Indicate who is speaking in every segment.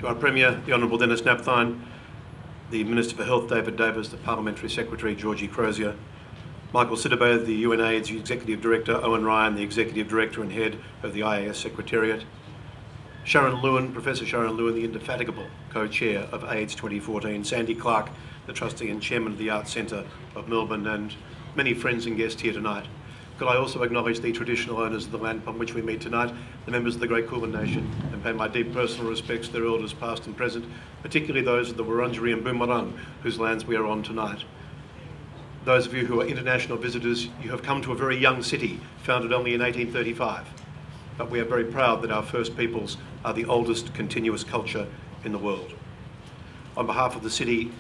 Speaker 1: To our Premier, the Honourable Dennis Napthine, the Minister for Health, David Davis, the Parliamentary Secretary, Georgie Crozier, Michael Sidibe, the UNAIDS Executive Director, Owen Ryan, the Executive Director and Head of the IAS Secretariat, Sharon Lewin, Professor Sharon Lewin, the indefatigable co-chair of AIDS 2014, Sandy Clark, the Trustee and Chairman of the Arts Centre of Melbourne, and many friends and guests here tonight. Could I also acknowledge the traditional owners of the land upon which we meet tonight, the members of the Great Kulin Nation, and pay my deep personal respects to their elders past and present, particularly those of the Wurundjeri and Boonwurrung, whose lands we are on tonight. Those of you who are international visitors, you have come to a very young city, founded only in 1835. But we are very proud that our First Peoples are the oldest continuous culture in the world. On behalf of the city,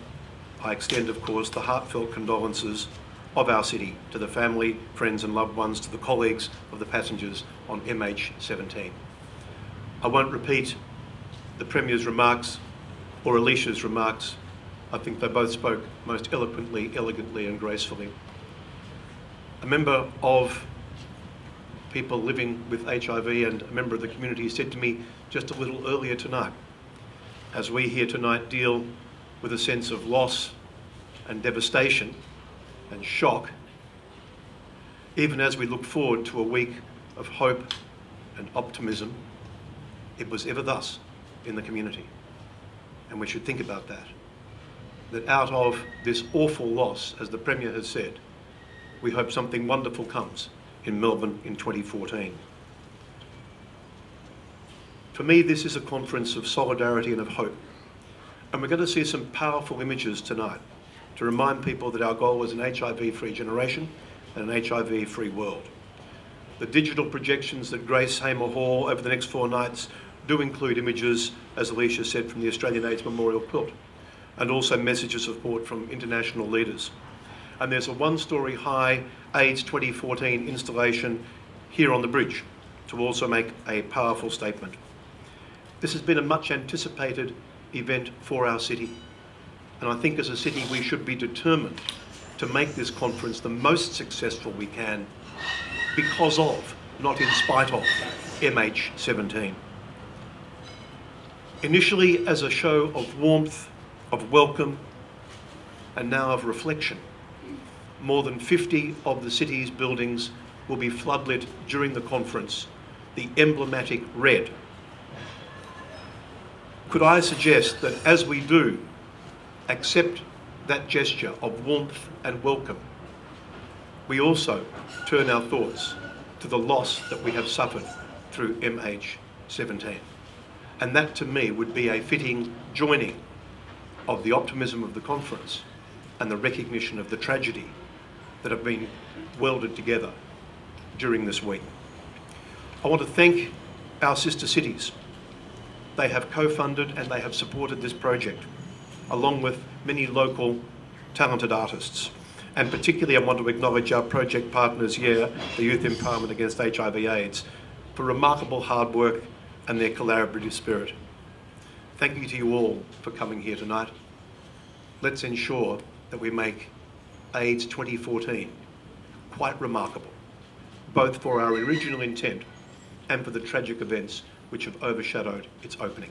Speaker 1: I extend, of course, the heartfelt condolences of our city to the family, friends and loved ones, to the colleagues of the passengers on MH17. I won't repeat the Premier's remarks or Alicia's remarks. I think they both spoke most eloquently, elegantly and gracefully. A member of people living with HIV and a member of the community said to me just a little earlier tonight, as we here tonight deal with a sense of loss and devastation and shock, even as we look forward to a week of hope and optimism, it was ever thus in the community. And we should think about that. That out of this awful loss, as the Premier has said, we hope something wonderful comes in Melbourne in 2014. For me, this is a conference of solidarity and of hope. And we're going to see some powerful images tonight to remind people that our goal is an HIV Free Generation and an HIV Free world. The digital projections that grace Hamer Hall over the next 4 nights do include images, as Alicia said, from the Australian AIDS Memorial Quilt, and also messages of support from international leaders. And there's a 1-storey high AIDS 2014 installation here on the bridge to also make a powerful statement. This has been a much anticipated event for our city. And I think as a city we should be determined to make this conference the most successful we can because of, not in spite of, MH17. Initially as a show of warmth, of welcome, and now of reflection, more than 50 of the city's buildings will be floodlit during the conference, the emblematic red. Could I suggest that as we do accept that gesture of warmth and welcome, we also turn our thoughts to the loss that we have suffered through MH17. And that to me would be a fitting joining of the optimism of the conference and the recognition of the tragedy that have been welded together during this week. I want to thank our sister cities. They have co-funded and they have supported this project, along with many local talented artists. And particularly I want to acknowledge our project partners here, the Youth Empowerment Against HIV/AIDS, for remarkable hard work and their collaborative spirit. Thank you to you all for coming here tonight. Let's ensure that we make AIDS 2014 quite remarkable, both for our original intent and for the tragic events which have overshadowed its opening.